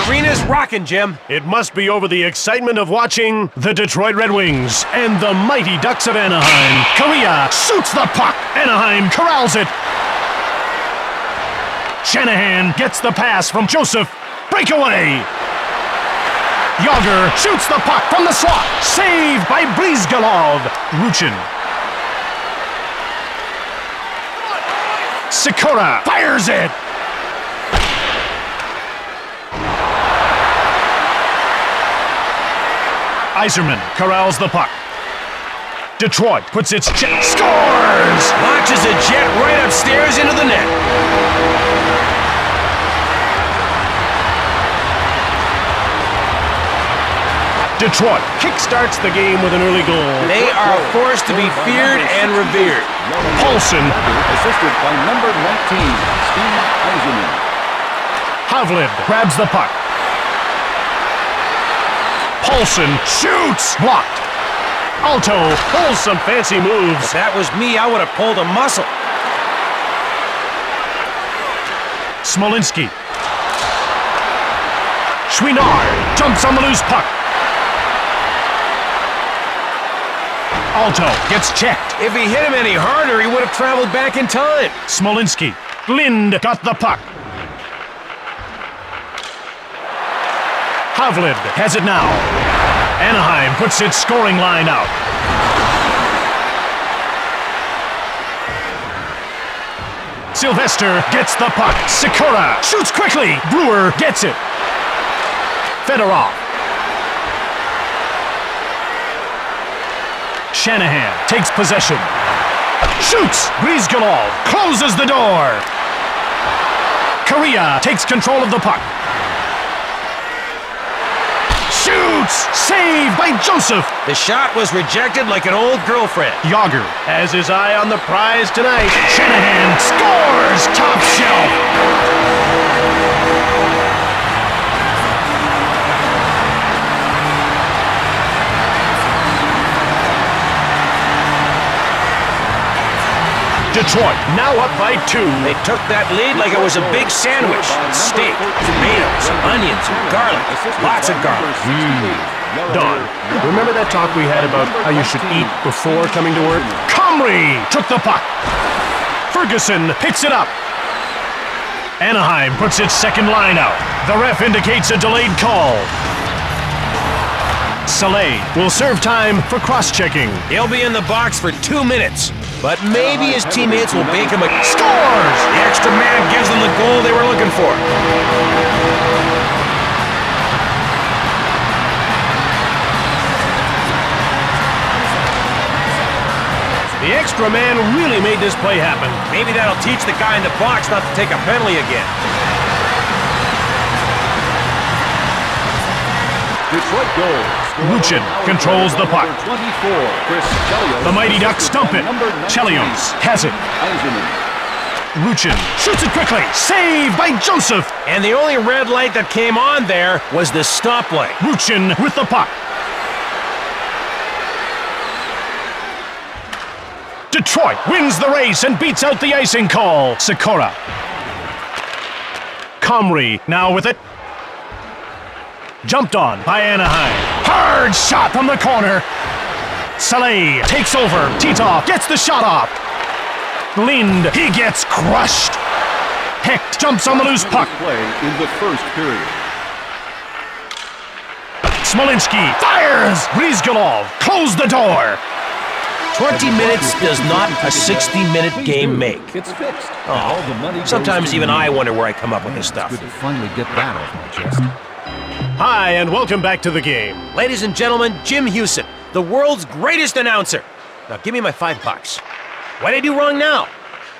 arena's rocking, Jim. It must be over the excitement of watching the Detroit Red Wings and the Mighty Ducks of Anaheim. Korea shoots the puck. Anaheim corrals it. Shanahan gets the pass from Joseph. Breakaway. Yager shoots the puck from the slot. Saved by Brizgalov. Ruchin. Sikora fires it. Iserman corrals the puck. Detroit puts its jet. Scores! Launches a jet right upstairs into the net. Detroit kickstarts the game with an early goal. They are a force to be feared and revered. Paulson. Assisted by number 19, Steve Eisenman. Havlid grabs the puck. Paulson shoots. Blocked. Alto pulls some fancy moves. If that was me, I would have pulled a muscle. Smolinski. Chouinard jumps on the loose puck. Alto gets checked. If he hit him any harder, he would have traveled back in time. Smolinski. Lind got the puck. Havlid has it now. Anaheim puts its scoring line out. Sylvester gets the puck. Sikora shoots quickly. Brewer gets it. Fedorov. Shanahan takes possession. Shoots! Brizgalov closes the door. Korea takes control of the puck. Shoots! Saved by Joseph. The shot was rejected like an old girlfriend. Yager has his eye on the prize tonight. Shanahan scores! Top shelf! Detroit now up by 2. They took that lead like it was a big sandwich. Steak, tomatoes, onions, and garlic. Lots of garlic. Don, remember that talk we had about how you should eat before coming to work? Comrie took the puck. Ferguson picks it up. Anaheim puts its second line out. The ref indicates a delayed call. Saleh will serve time for cross-checking. He'll be in the box for 2 minutes. But maybe his teammates will bake him a... Scores! The extra man gives them the goal they were looking for. The extra man really made this play happen. Maybe that'll teach the guy in the box not to take a penalty again. Detroit goal. Ruchin controls the puck. 24, Chris Chelios. The Mighty Ducks dump it. Chelios has it. Eisenman. Ruchin shoots it quickly. Saved by Joseph. And the only red light that came on there was the stoplight. Ruchin with the puck. Detroit wins the race and beats out the icing call. Sikora. Comrie now with it. Jumped on by Anaheim. Hard shot from the corner. Saleh takes over. Titov gets the shot off. Lind, he gets crushed. Hecht jumps on the loose puck. Play in the first period. Smolinski fires. Brizgalov close the door. 20 minutes does not a 60-minute game make. It's fixed. Oh, sometimes even I wonder where I come up with this stuff. Good to finally get that off my chest. Hi, and welcome back to the game. Ladies and gentlemen, Jim Hewson, the world's greatest announcer. Now give me my $5. What'd I do wrong now?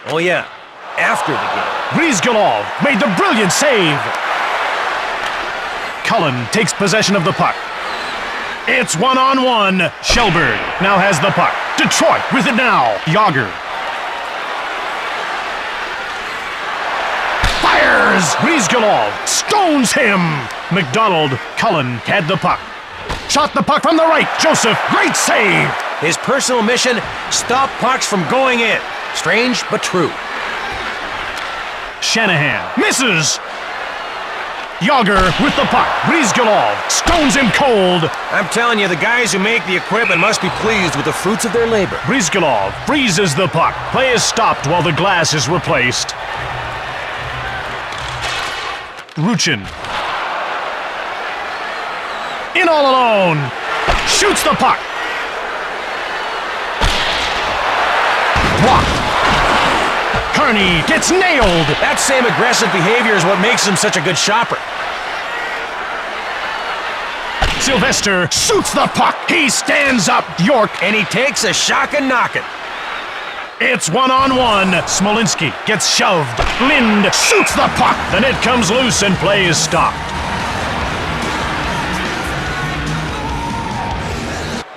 Oh yeah, after the game. Brizgalov made the brilliant save. Cullen takes possession of the puck. It's one-on-one. Shelberg now has the puck. Detroit with it now. Yager. Fires! Brizgalov stones him. McDonald. Cullen had the puck. Shot the puck from the right. Joseph, great save. His personal mission, stop pucks from going in. Strange, but true. Shanahan misses. Yager with the puck. Brizgalov stones him cold. I'm telling you, the guys who make the equipment must be pleased with the fruits of their labor. Brizgalov freezes the puck. Play is stopped while the glass is replaced. Ruchin. In all alone. Shoots the puck. Blocked. Carney gets nailed. That same aggressive behavior is what makes him such a good shopper. Sylvester shoots the puck. He stands up. York. And he takes a shock and knockin'. It's one-on-one. Smolinski gets shoved. Lind shoots the puck. The net comes loose and play is stopped.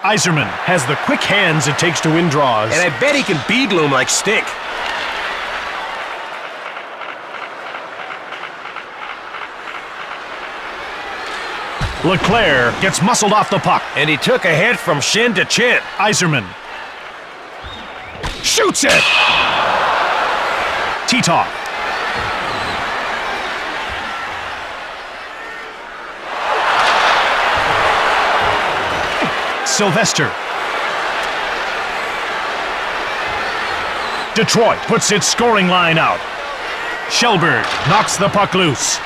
Iserman has the quick hands it takes to win draws. And I bet he can beadloom like Stick. Leclerc gets muscled off the puck. And he took a hit from shin to chin. Iserman shoots it! Titov. Sylvester. Detroit puts its scoring line out. Shelberg knocks the puck loose.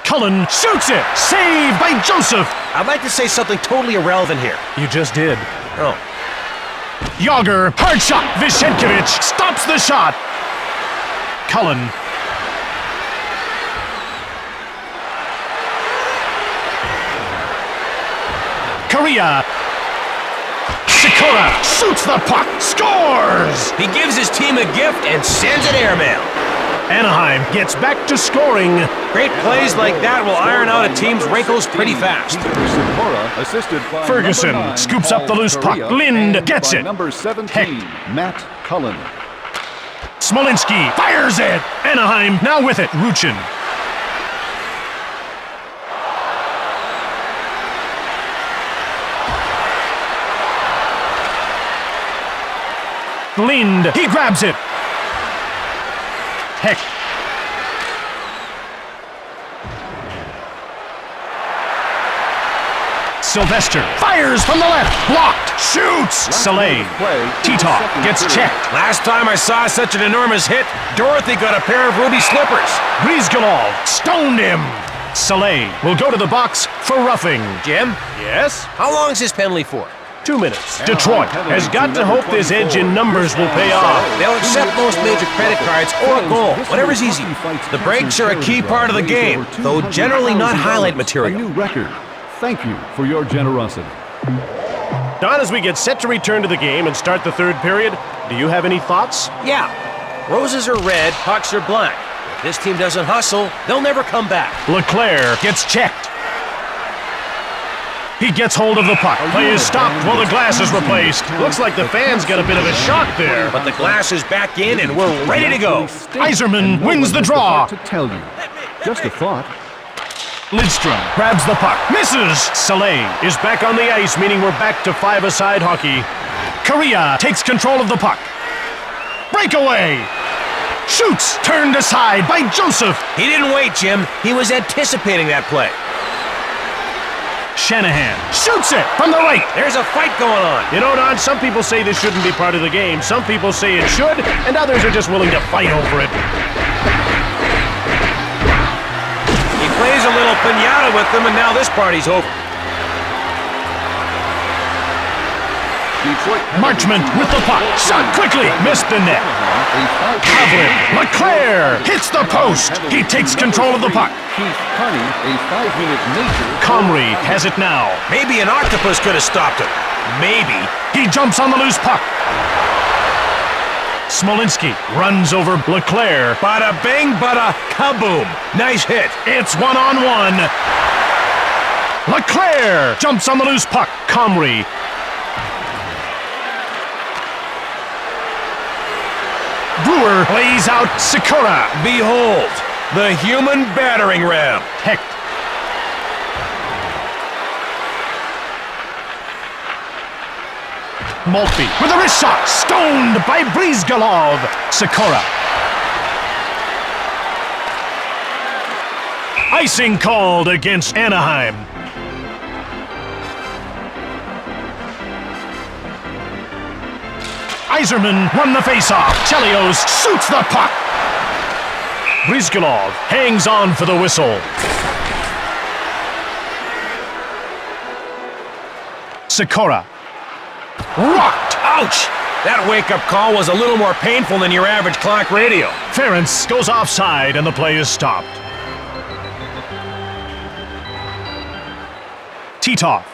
Cullen shoots it! Saved by Joseph! I'd like to say something totally irrelevant here. You just did. Oh. Yager, hard shot! Vishenkovich stops the shot! Cullen. Korea. Sikora shoots the puck! Scores! He gives his team a gift and sends it airmail. Anaheim gets back to scoring. Great plays like that will iron out a team's wrinkles pretty fast. Ferguson scoops up the loose puck. Lind gets it. Number 17, Heck. Matt Cullen. Smolinski fires it. Anaheim now with it. Ruchin. Lind, he grabs it. Heck. Sylvester fires from the left. Blocked. Shoots. Saleh. Titov gets checked. Last time I saw such an enormous hit, Dorothy got a pair of ruby slippers. Brizgalov stoned him. Saleh will go to the box for roughing. Jim, Yes? how long's his penalty for? 2 minutes. Detroit has got to hope this edge in numbers will pay off. They'll accept most major credit cards or a goal, whatever's easy. The breaks are a key part of the game, though generally not highlight A material. new record. Thank you for your generosity. Don, as we get set to return to the game and start the third period, do you have any thoughts? Yeah, roses are red, pucks are black. If this team doesn't hustle, they'll never come back. Leclerc gets checked. He gets hold of the puck. Play is stopped while the glass is replaced. Looks like the fans got a bit of a shock there. But the glass is back in and we're ready to go. Iserman wins the draw. To tell you. Just a thought. Lidstrom grabs the puck. Misses. Saleh is back on the ice, meaning we're back to five-a-side hockey. Korea takes control of the puck. Breakaway. Shoots. Turned aside by Joseph. He didn't wait, Jim. He was anticipating that play. Shanahan shoots it from the right. There's a fight going on. You know, Don, some people say this shouldn't be part of the game. Some people say it should, and others are just willing to fight over it. He plays a little piñata with them, and now this party's over. Marchment with the puck. Shot quickly. Missed the net. Pavlin. Leclerc hits the post. He takes control of the puck. Comrie has it now. Maybe an octopus could have stopped him. Maybe. He jumps on the loose puck. Smolinski runs over Leclerc. Bada bing, bada kaboom. Nice hit. It's one-on-one. Leclerc jumps on the loose puck. Comrie. Brewer lays out Sikora. Behold, the human battering ram. Heck. Maltby with a wrist shot. Stoned by Brizgalov. Sikora. Icing called against Anaheim. Iserman won the faceoff. Chelios shoots the puck. Brizgalov hangs on for the whistle. Sikora. Rocked. Ouch! That wake-up call was a little more painful than your average clock radio. Ferenc goes offside and the play is stopped. Titov.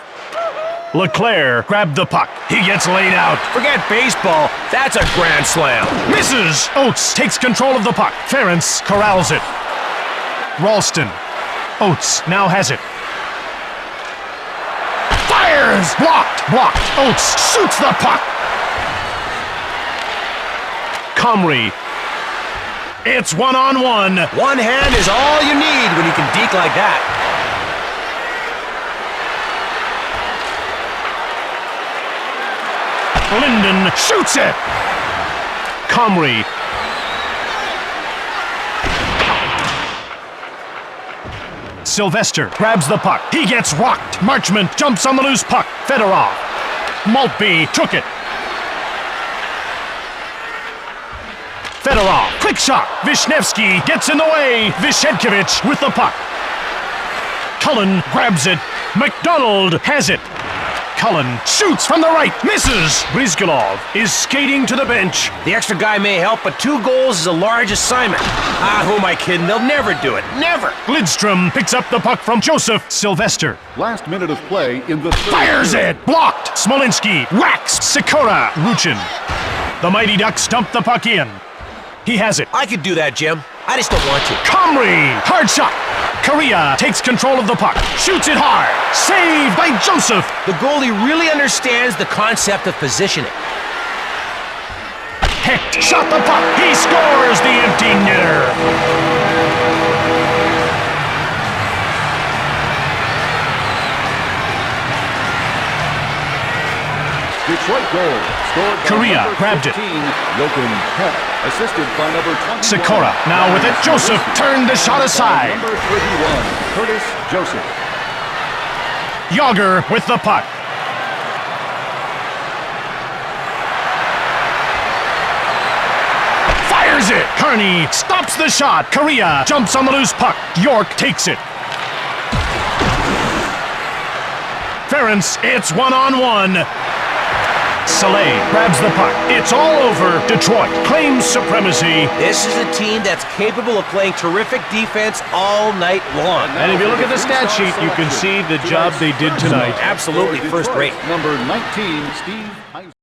Leclerc grabbed the puck. He gets laid out. Forget baseball. That's a grand slam. Misses! Oates takes control of the puck. Ferenc corrals it. Ralston. Oates now has it. Fires! Blocked! Blocked! Oates shoots the puck. Comrie. It's one-on-one. One hand is all you need when you can deke like that. Linden shoots it. Comrie. Sylvester grabs the puck. He gets rocked. Marchment jumps on the loose puck. Fedorov. Maltby took it. Fedorov. Quick shot. Vishnevsky gets in the way. Vishedkevich with the puck. Cullen grabs it. McDonald has it. Cullen shoots from the right. Misses. Brizgalov is skating to the bench. The extra guy may help, but 2 goals is a large assignment. Who am I kidding? They'll never do it. Never. Lidstrom picks up the puck from Joseph Sylvester. Last minute of play in the third. Fires it! Blocked! Smolinski whacks Sikora. Ruchin. The Mighty Ducks dump the puck in. He has it. I could do that, Jim. I just don't want to. Comrie! Hard shot! Correa takes control of the puck. Shoots it hard. Saved by Joseph. The goalie really understands the concept of positioning. Hecht shot the puck. He scores the empty netter. Detroit goal scored by Correa number grabbed it. 15, Jochen Hecht, assisted by number 21. Sikora now with it. Joseph turned the shot aside. Number 31, Curtis Joseph. Yager with the puck. Fires it. Kearney stops the shot. Correa jumps on the loose puck. York takes it. Ferenc, it's one-on-one. Saleh grabs the puck. It's all over. Detroit claims supremacy. This is a team that's capable of playing terrific defense all night long. And if you look at the stat sheet, you can see the job they did tonight. Absolutely first rate. Number 19, Steve